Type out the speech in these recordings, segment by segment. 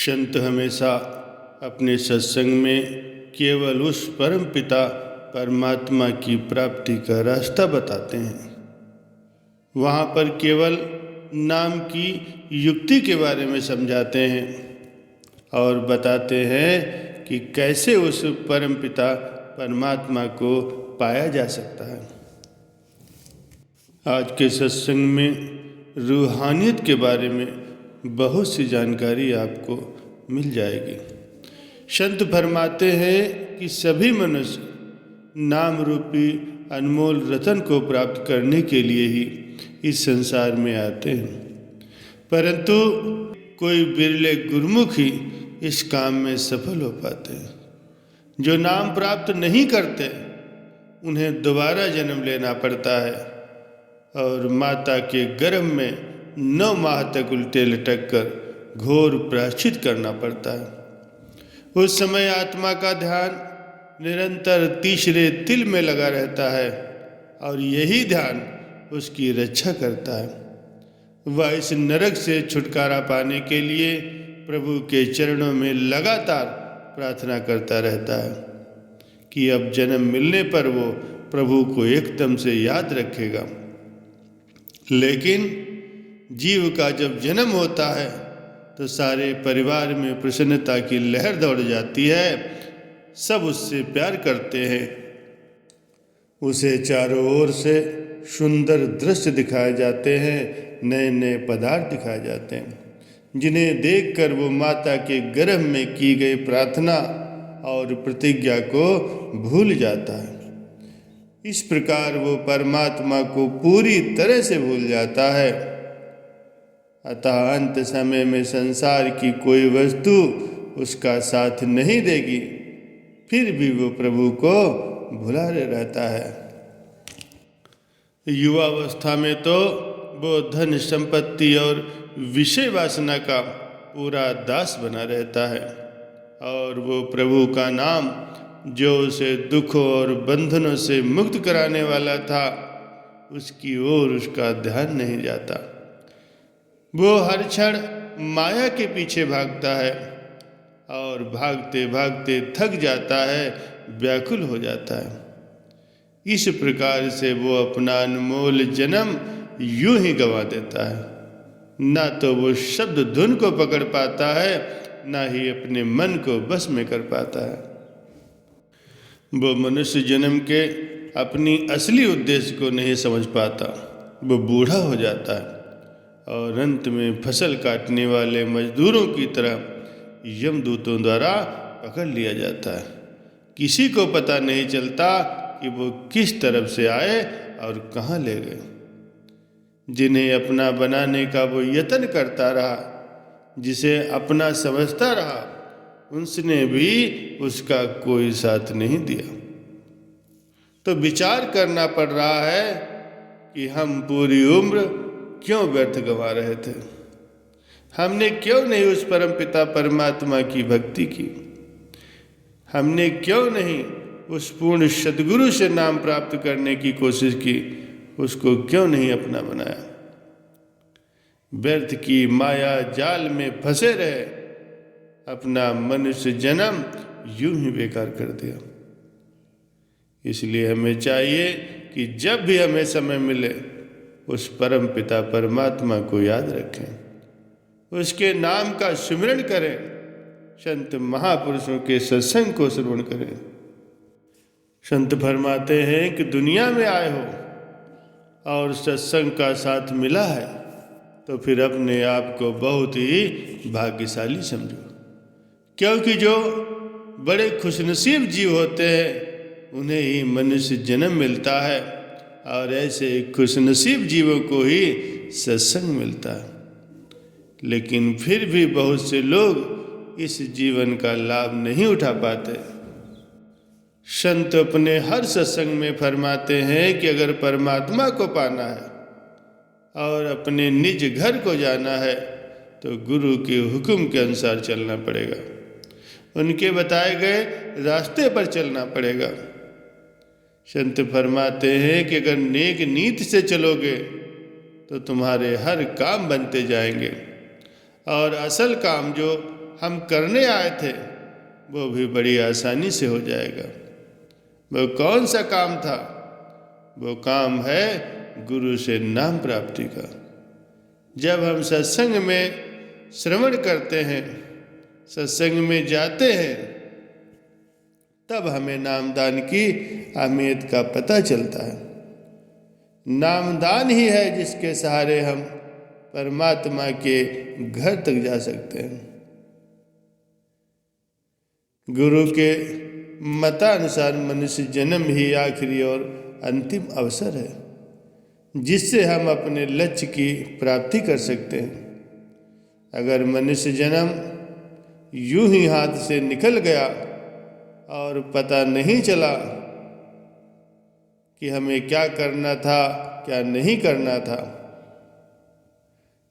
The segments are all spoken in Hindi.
संत हमेशा अपने सत्संग में केवल उस परम पिता परमात्मा की प्राप्ति का रास्ता बताते हैं। वहाँ पर केवल नाम की युक्ति के बारे में समझाते हैं और बताते हैं कि कैसे उस परम पिता परमात्मा को पाया जा सकता है। आज के सत्संग में रूहानियत के बारे में बहुत सी जानकारी आपको मिल जाएगी। संत फरमाते हैं कि सभी मनुष्य नाम रूपी अनमोल रतन को प्राप्त करने के लिए ही इस संसार में आते हैं, परंतु कोई बिरले गुरुमुख ही इस काम में सफल हो पाते हैं। जो नाम प्राप्त नहीं करते उन्हें दोबारा जन्म लेना पड़ता है और माता के गर्भ में 9 माह तक उल्टे लटक कर घोर प्रायश्चित करना पड़ता है। उस समय आत्मा का ध्यान निरंतर तीसरे तिल में लगा रहता है और यही ध्यान उसकी रक्षा करता है। वह इस नरक से छुटकारा पाने के लिए प्रभु के चरणों में लगातार प्रार्थना करता रहता है कि अब जन्म मिलने पर वो प्रभु को एकदम से याद रखेगा। लेकिन जीव का जब जन्म होता है तो सारे परिवार में प्रसन्नता की लहर दौड़ जाती है। सब उससे प्यार करते हैं, उसे चारों ओर से सुंदर दृश्य दिखाए जाते हैं, नए नए पदार्थ दिखाए जाते हैं, जिन्हें देखकर वो माता के गर्भ में की गई प्रार्थना और प्रतिज्ञा को भूल जाता है। इस प्रकार वो परमात्मा को पूरी तरह से भूल जाता है। अतः अंत समय में संसार की कोई वस्तु उसका साथ नहीं देगी, फिर भी वो प्रभु को भुला रहता है। युवावस्था में तो वो धन संपत्ति और विषय वासना का पूरा दास बना रहता है और वो प्रभु का नाम जो उसे दुखों और बंधनों से मुक्त कराने वाला था, उसकी ओर उसका ध्यान नहीं जाता। वो हर क्षण माया के पीछे भागता है और भागते भागते थक जाता है, व्याकुल हो जाता है। इस प्रकार से वो अपना अनमोल जन्म यूं ही गंवा देता है। ना तो वो शब्द धुन को पकड़ पाता है, ना ही अपने मन को बस में कर पाता है। वो मनुष्य जन्म के अपनी असली उद्देश्य को नहीं समझ पाता। वो बूढ़ा हो जाता है और अंत में फसल काटने वाले मजदूरों की तरह यमदूतों द्वारा पकड़ लिया जाता है। किसी को पता नहीं चलता कि वो किस तरफ से आए और कहाँ ले गए। जिन्हें अपना बनाने का वो यत्न करता रहा, जिसे अपना समझता रहा, उसने भी उसका कोई साथ नहीं दिया। तो विचार करना पड़ रहा है कि हम पूरी उम्र क्यों व्यर्थ गंवा रहे थे। हमने क्यों नहीं उस परम पिता परमात्मा की भक्ति की। हमने क्यों नहीं उस पूर्ण सद्गुरु से नाम प्राप्त करने की कोशिश की, उसको क्यों नहीं अपना बनाया। व्यर्थ की माया जाल में फंसे रहे, अपना मनुष्य जन्म यूं ही बेकार कर दिया। इसलिए हमें चाहिए कि जब भी हमें समय मिले उस परम पिता परमात्मा को याद रखें, उसके नाम का स्मरण करें, संत महापुरुषों के सत्संग को श्रवण करें। संत फरमाते हैं कि दुनिया में आए हो और सत्संग का साथ मिला है तो फिर अपने आप को बहुत ही भाग्यशाली समझो, क्योंकि जो बड़े खुशनसीब जीव होते हैं उन्हें ही मनुष्य जन्म मिलता है और ऐसे खुशनसीब जीवों को ही सत्संग मिलता है। लेकिन फिर भी बहुत से लोग इस जीवन का लाभ नहीं उठा पाते। संत अपने हर सत्संग में फरमाते हैं कि अगर परमात्मा को पाना है और अपने निज घर को जाना है तो गुरु के हुक्म के अनुसार चलना पड़ेगा, उनके बताए गए रास्ते पर चलना पड़ेगा। संत फरमाते हैं कि अगर नेक नीति से चलोगे तो तुम्हारे हर काम बनते जाएंगे और असल काम जो हम करने आए थे वो भी बड़ी आसानी से हो जाएगा। वो कौन सा काम था? वो काम है गुरु से नाम प्राप्ति का। जब हम सत्संग में श्रवण करते हैं, सत्संग में जाते हैं, तब हमें नामदान की अहमियत का पता चलता है। नामदान ही है जिसके सहारे हम परमात्मा के घर तक जा सकते हैं। गुरु के मतानुसार मनुष्य जन्म ही आखिरी और अंतिम अवसर है जिससे हम अपने लक्ष्य की प्राप्ति कर सकते हैं। अगर मनुष्य जन्म यूं ही हाथ से निकल गया और पता नहीं चला कि हमें क्या करना था, क्या नहीं करना था,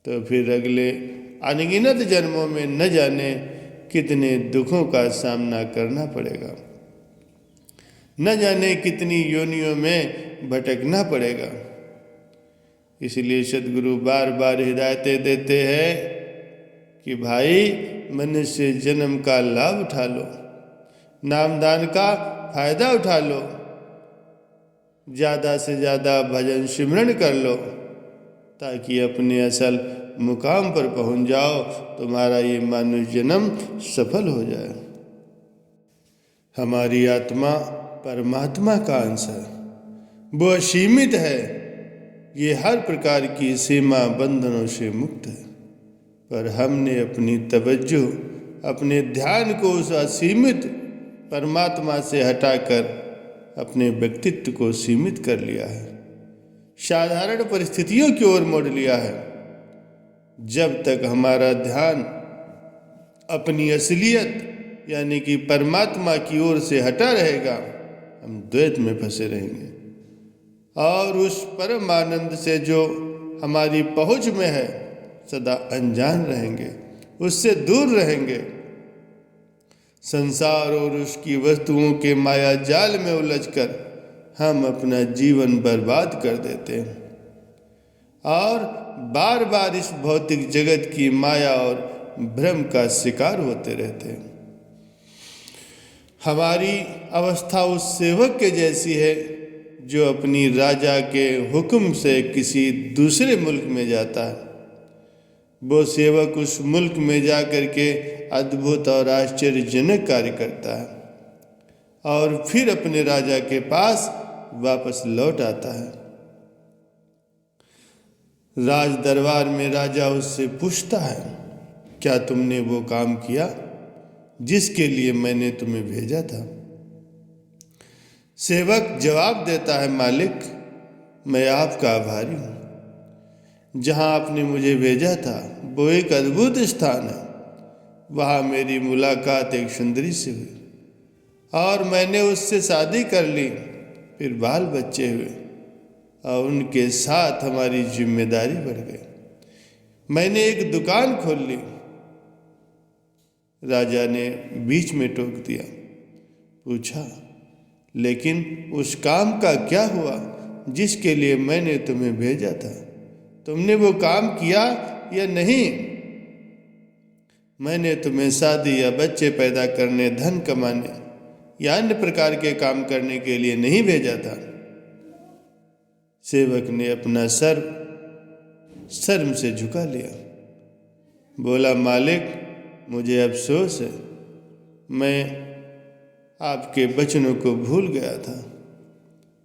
तो फिर अगले अनगिनत जन्मों में न जाने कितने दुखों का सामना करना पड़ेगा, न जाने कितनी योनियों में भटकना पड़ेगा। इसलिए सद्गुरु बार बार हिदायतें देते हैं कि भाई मनुष्य जन्म का लाभ उठा लो, नामदान का फायदा उठा लो, ज़्यादा से ज़्यादा भजन सिमरन कर लो ताकि अपने असल मुकाम पर पहुंच जाओ, तुम्हारा ये मानव जन्म सफल हो जाए। हमारी आत्मा परमात्मा का अंश है, वो असीमित है, ये हर प्रकार की सीमा बंधनों से मुक्त है। पर हमने अपनी तवज्जो, अपने ध्यान को उस असीमित परमात्मा से हटाकर अपने व्यक्तित्व को सीमित कर लिया है, साधारण परिस्थितियों की ओर मोड़ लिया है। जब तक हमारा ध्यान अपनी असलियत यानी कि परमात्मा की ओर से हटा रहेगा, हम द्वैत में फंसे रहेंगे और उस परम आनंद से जो हमारी पहुंच में है सदा अनजान रहेंगे, उससे दूर रहेंगे। संसार और उसकी वस्तुओं के माया जाल में उलझकर हम अपना जीवन बर्बाद कर देते हैं और बार बार इस भौतिक जगत की माया और भ्रम का शिकार होते रहते हैं। हमारी अवस्था उस सेवक के जैसी है जो अपनी राजा के हुक्म से किसी दूसरे मुल्क में जाता है। वो सेवक उस मुल्क में जाकर के अद्भुत और आश्चर्यजनक कार्य करता है और फिर अपने राजा के पास वापस लौट आता है। राज दरबार में राजा उससे पूछता है, क्या तुमने वो काम किया जिसके लिए मैंने तुम्हें भेजा था? सेवक जवाब देता है, मालिक मैं आपका आभारी हूँ। जहाँ आपने मुझे भेजा था वो एक अद्भुत स्थान है। वहाँ मेरी मुलाकात एक सुंदरी से हुई और मैंने उससे शादी कर ली, फिर बाल बच्चे हुए और उनके साथ हमारी जिम्मेदारी बढ़ गई। मैंने एक दुकान खोल ली। राजा ने बीच में टोक दिया, पूछा, लेकिन उस काम का क्या हुआ जिसके लिए मैंने तुम्हें भेजा था? तुमने वो काम किया या नहीं? मैंने तुम्हें शादी या बच्चे पैदा करने, धन कमाने या अन्य प्रकार के काम करने के लिए नहीं भेजा था। सेवक ने अपना सर शर्म से झुका लिया, बोला, मालिक मुझे अफसोस है, मैं आपके वचनों को भूल गया था।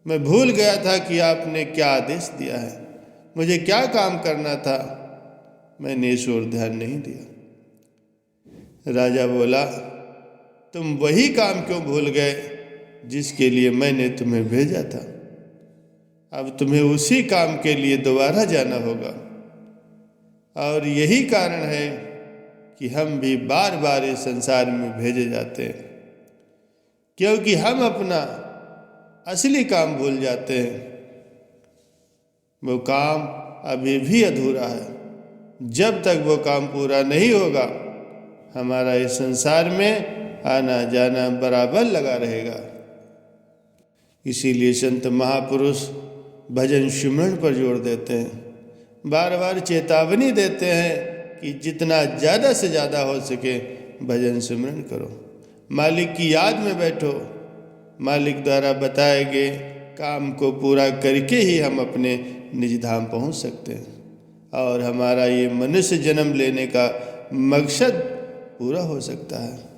मैं भूल गया था कि आपने क्या आदेश दिया है, मुझे क्या काम करना था। मैंने इस ओर ध्यान नहीं दिया। राजा बोला, तुम वही काम क्यों भूल गए जिसके लिए मैंने तुम्हें भेजा था? अब तुम्हें उसी काम के लिए दोबारा जाना होगा। और यही कारण है कि हम भी बार बार इस संसार में भेजे जाते हैं, क्योंकि हम अपना असली काम भूल जाते हैं। वो काम अभी भी अधूरा है। जब तक वो काम पूरा नहीं होगा, हमारा इस संसार में आना जाना बराबर लगा रहेगा। इसीलिए संत महापुरुष भजन सिमरन पर जोर देते हैं, बार बार चेतावनी देते हैं कि जितना ज़्यादा से ज़्यादा हो सके भजन सिमरन करो, मालिक की याद में बैठो। मालिक द्वारा बताए गए काम को पूरा करके ही हम अपने निज धाम पहुँच सकते हैं और हमारा ये मनुष्य जन्म लेने का मकसद पूरा हो सकता है।